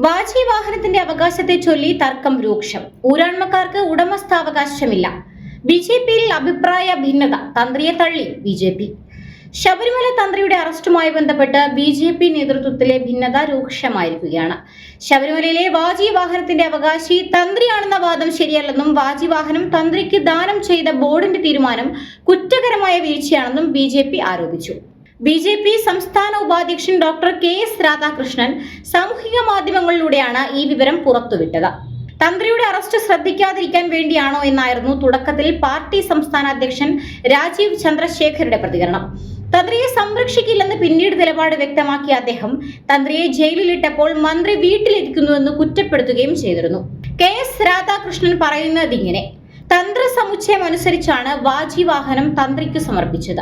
വാജി വാഹനത്തിന്റെ അവകാശത്തെ ചൊല്ലി തർക്കം രൂക്ഷം. ഊരാൺമക്കാർക്ക് ഉടമസ്ഥാവകാശമില്ല. ബിജെപിയിൽ അഭിപ്രായ ഭിന്നത. തന്ത്രിയെ തള്ളി ബിജെപി. ശബരിമല തന്ത്രിയുടെ അറസ്റ്റുമായി ബന്ധപ്പെട്ട് ബിജെപി നേതൃത്വത്തിലെ ഭിന്നത രൂക്ഷമായിരിക്കുകയാണ്. ശബരിമലയിലെ വാജി വാഹനത്തിന്റെ അവകാശി തന്ത്രിയാണെന്ന വാദം ശരിയല്ലെന്നും വാജി വാഹനം തന്ത്രിക്ക് ദാനം ചെയ്ത ബോർഡിന്റെ തീരുമാനം കുറ്റകരമായ വീഴ്ചയാണെന്നും ബിജെപി ആരോപിച്ചു. ബിജെപി സംസ്ഥാന ഉപാധ്യക്ഷൻ ഡോക്ടർ KS രാധാകൃഷ്ണൻ സാമൂഹിക മാധ്യമങ്ങളിലൂടെയാണ് ഈ വിവരം പുറത്തുവിട്ടത്. തന്ത്രിയുടെ അറസ്റ്റ് ശ്രദ്ധിക്കാതിരിക്കാൻ വേണ്ടിയാണോ എന്നായിരുന്നു തുടക്കത്തിൽ പാർട്ടി സംസ്ഥാന അധ്യക്ഷൻ രാജീവ് ചന്ദ്രശേഖരുടെ പ്രതികരണം. തന്ത്രിയെ സംരക്ഷിക്കില്ലെന്ന് പിന്നീട് നിലപാട് വ്യക്തമാക്കിയ അദ്ദേഹം തന്ത്രിയെ ജയിലിലിട്ടപ്പോൾ മന്ത്രി വീട്ടിലിരിക്കുന്നുവെന്ന് കുറ്റപ്പെടുത്തുകയും ചെയ്തിരുന്നു. KS രാധാകൃഷ്ണൻ പറയുന്നതിങ്ങനെ: തന്ത്ര സമുച്ചയം അനുസരിച്ചാണ് വാജി വാഹനം തന്ത്രിക്ക് സമർപ്പിച്ചത്.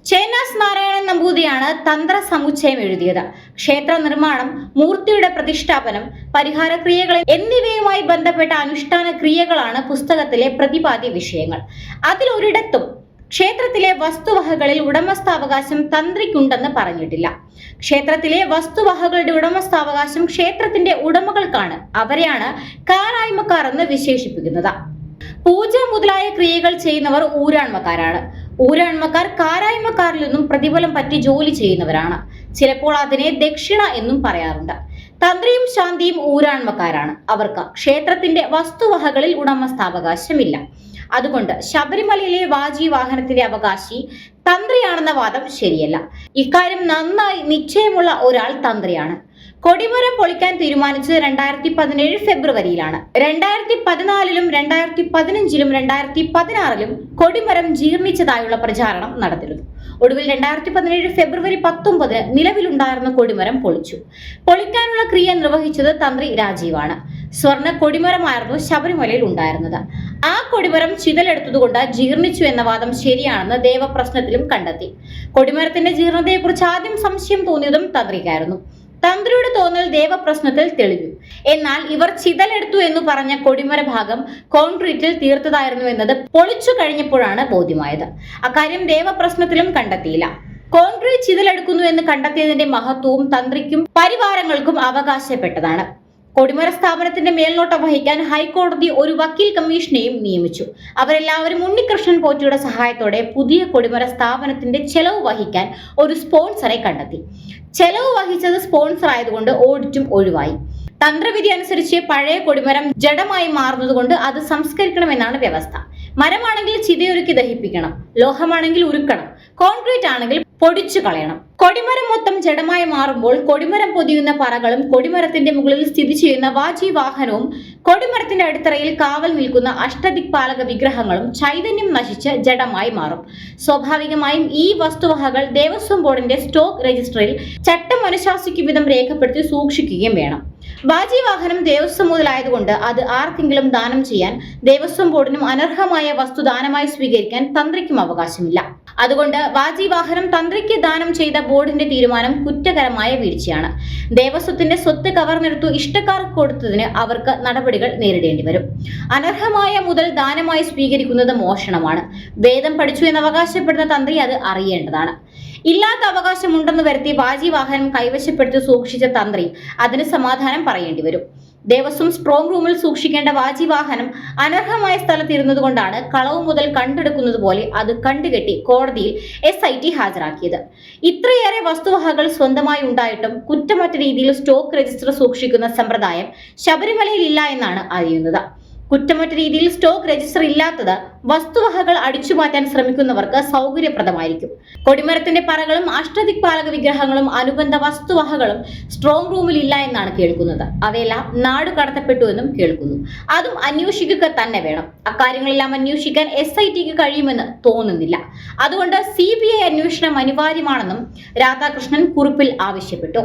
ചേനാസ് നാരായണൻ നമ്പൂതിരിയാണ് തന്ത്ര സമുച്ചയം എഴുതിയത്. ക്ഷേത്ര നിർമ്മാണം, മൂർത്തിയുടെ പ്രതിഷ്ഠാപനം, പരിഹാര ക്രിയകൾ എന്നിവയുമായി ബന്ധപ്പെട്ട അനുഷ്ഠാന ക്രിയകളാണ് പുസ്തകത്തിലെ പ്രതിപാദ്യ വിഷയങ്ങൾ. അതിലൊരിടത്തും ക്ഷേത്രത്തിലെ വസ്തുവകകളിൽ ഉടമസ്ഥാവകാശം തന്ത്രിക്കുണ്ടെന്ന് പറഞ്ഞിട്ടില്ല. ക്ഷേത്രത്തിലെ വസ്തുവകകളുടെ ഉടമസ്ഥാവകാശം ക്ഷേത്രത്തിന്റെ ഉടമകൾക്കാണ്. അവരെയാണ് കാരായ്മക്കാർ എന്ന് വിശേഷിപ്പിക്കുന്നത്. പൂജ മുതലായ ക്രിയകൾ ചെയ്യുന്നവർ ഊരാൺമക്കാരാണ്. ഊരാൺമക്കാർ കാരായ്മക്കാരിൽ നിന്നും പ്രതിഫലം പറ്റി ജോലി ചെയ്യുന്നവരാണ്. ചിലപ്പോൾ അതിനെ ദക്ഷിണ എന്നും പറയാറുണ്ട്. തന്ത്രിയും ശാന്തിയും ഊരാൺമക്കാരാണ്. അവർക്ക് ക്ഷേത്രത്തിന്റെ വസ്തുവകകളിൽ ഉടമസ്ഥാവകാശമില്ല. അതുകൊണ്ട് ശബരിമലയിലെ വാജി വാഹനത്തിന്റെ അവകാശി തന്ത്രിയാണെന്ന വാദം ശരിയല്ല. ഇക്കാര്യം നന്നായി നിശ്ചയമുള്ള ഒരാൾ തന്ത്രിയാണ്. കൊടിമരം പൊളിക്കാൻ തീരുമാനിച്ചത് 2017 ഫെബ്രുവരിയിലാണ്. 2014-ലും 2015-ലും 2016-ലും കൊടിമരം ജീർണിച്ചതായുള്ള പ്രചാരണം നടത്തിയിരുന്നു. ഒടുവിൽ 2017 ഫെബ്രുവരി 19 നിലവിലുണ്ടായിരുന്ന കൊടിമരം പൊളിച്ചു. പൊളിക്കാനുള്ള ക്രിയ നിർവഹിച്ചത് തന്ത്രി രാജീവാണ്. സ്വർണ്ണ കൊടിമരമായിരുന്നു ശബരിമലയിൽ ഉണ്ടായിരുന്നത്. ആ കൊടിമരം ചിതലെടുത്തതുകൊണ്ട് ജീർണിച്ചു എന്ന വാദം ശരിയാണെന്ന് ദേവപ്രശ്നത്തിലും കണ്ടെത്തി. കൊടിമരത്തിന്റെ ജീർണതയെക്കുറിച്ച് ആദ്യം സംശയം തോന്നിയതും തന്ത്രിക്കായിരുന്നു. തന്ത്രിയുടെ തോന്നൽ ദേവപ്രശ്നത്തിൽ തെളിഞ്ഞു. എന്നാൽ ഇവർ ചിതലെടുത്തു എന്ന് പറഞ്ഞ കൊടിമര ഭാഗം കോൺക്രീറ്റിൽ തീർത്തതായിരുന്നു എന്നത് പൊളിച്ചു കഴിഞ്ഞപ്പോഴാണ് ബോധ്യമായത്. അക്കാര്യം ദേവപ്രശ്നത്തിലും കണ്ടെത്തിയില്ല. കോൺക്രീറ്റ് ചിതലെടുക്കുന്നു എന്ന് കണ്ടെത്തിയതിന്റെ മഹത്വവും തന്ത്രിക്കും പരിവാരങ്ങൾക്കും അവകാശപ്പെട്ടതാണ്. കൊടിമര സ്ഥാപനത്തിന്റെ മേൽനോട്ടം വഹിക്കാൻ ഹൈക്കോടതി ഒരു വക്കീൽ കമ്മീഷനെയും നിയമിച്ചു. അവരെല്ലാവരും ഉണ്ണികൃഷ്ണൻ പോറ്റിയുടെ സഹായത്തോടെ പുതിയ കൊടിമര സ്ഥാപനത്തിന്റെ ചെലവ് വഹിക്കാൻ ഒരു സ്പോൺസറെ കണ്ടെത്തി. ചെലവ് വഹിച്ചത് സ്പോൺസർ ആയതുകൊണ്ട് ഓഡിറ്റും ഒഴിവായി. തന്ത്രവിധി അനുസരിച്ച് പഴയ കൊടിമരം ജഡമായി മാറുന്നതുകൊണ്ട് അത് സംസ്കരിക്കണമെന്നാണ് വ്യവസ്ഥ. മരമാണെങ്കിൽ ചിതയൊരുക്കി ദഹിപ്പിക്കണം, ലോഹമാണെങ്കിൽ ഉരുക്കണം, കോൺക്രീറ്റ് ആണെങ്കിൽ പൊടിച്ചു കളയണം. കൊടിമരം മൊത്തം ജഡമായി മാറുമ്പോൾ കൊടിമരം പൊതിയുന്ന പറകളും കൊടിമരത്തിന്റെ മുകളിൽ സ്ഥിതി ചെയ്യുന്ന വാജി വാഹനവും കൊടിമരത്തിന്റെ അടിത്തറയിൽ കാവൽ നിൽക്കുന്ന അഷ്ടദിക്പാലക വിഗ്രഹങ്ങളും ചൈതന്യം നശിച്ച് ജഡമായി മാറും. സ്വാഭാവികമായും ഈ വസ്തുവകകൾ ദേവസ്വം ബോർഡിന്റെ സ്റ്റോക്ക് രജിസ്റ്ററിൽ ചട്ടം അനുശാസിക്കും വിധം രേഖപ്പെടുത്തി സൂക്ഷിക്കുകയും വേണം. വാജി വാഹനം ദേവസ്വം മുതലായതുകൊണ്ട് അത് ആർക്കെങ്കിലും ദാനം ചെയ്യാൻ ദേവസ്വം ബോർഡിനും അനർഹമായ വസ്തു ദാനമായി സ്വീകരിക്കാൻ തന്ത്രിക്കും അവകാശമില്ല. അതുകൊണ്ട് വാജി വാഹനം തന്ത്രിക്ക് ദാനം ചെയ്ത ബോർഡിന്റെ തീരുമാനം കുറ്റകരമായ വീഴ്ചയാണ്. ദേവസ്വത്തിന്റെ സ്വത്ത് കവർന്നെടുത്തു ഇഷ്ടക്കാർക്ക് കൊടുത്തതിന് അവർക്ക് നടപടികൾ നേരിടേണ്ടി വരും. അനർഹമായ മുതൽ ദാനമായി സ്വീകരിക്കുന്നത് മോഷണമാണ്. വേദം പഠിച്ചു എന്ന് അവകാശപ്പെടുന്ന തന്ത്രി അത് അറിയേണ്ടതാണ്. ഇല്ലാത്ത അവകാശമുണ്ടെന്ന് വരുത്തി വാജി വാഹനം കൈവശപ്പെടുത്തി സൂക്ഷിച്ച തന്ത്രി അതിന് സമാധാനം പറയേണ്ടി വരും. ദേവസ്വം സ്ട്രോങ് റൂമിൽ സൂക്ഷിക്കേണ്ട വാജി വാഹനം അനർഹമായ സ്ഥലത്തിരുന്നത് കൊണ്ടാണ് കളവ് മുതൽ കണ്ടെടുക്കുന്നത് പോലെ അത് കണ്ടുകെട്ടി കോടതിയിൽ SIT ഹാജരാക്കിയത്. ഇത്രയേറെ വസ്തുവകകൾ സ്വന്തമായി ഉണ്ടായിട്ടും കുറ്റമറ്റ രീതിയിൽ സ്റ്റോക്ക് രജിസ്റ്റർ സൂക്ഷിക്കുന്ന സമ്പ്രദായം ശബരിമലയിൽ ഇല്ല എന്നാണ് അറിയുന്നത്. കുറ്റമറ്റ രീതിയിൽ സ്റ്റോക്ക് രജിസ്റ്റർ ഇല്ലാത്തത് വസ്തുവകകൾ അടിച്ചുമാറ്റാൻ ശ്രമിക്കുന്നവർക്ക് സൗകര്യപ്രദമായിരിക്കും. കൊടിമരത്തിന്റെ പറകളും അഷ്ടദിക്പാലക വിഗ്രഹങ്ങളും അനുബന്ധ വസ്തുവകകളും സ്ട്രോങ് റൂമിൽ ഇല്ല എന്നാണ് കേൾക്കുന്നത്. അവയെല്ലാം നാട് കടത്തപ്പെട്ടു എന്നും കേൾക്കുന്നു. അതും അന്വേഷിക്കുക തന്നെ വേണം. അക്കാര്യങ്ങളെല്ലാം അന്വേഷിക്കാൻ SITക്ക് കഴിയുമെന്ന് തോന്നുന്നില്ല. അതുകൊണ്ട് CBI അന്വേഷണം അനിവാര്യമാണെന്നും രാധാകൃഷ്ണൻ കുറിപ്പിൽ ആവശ്യപ്പെട്ടു.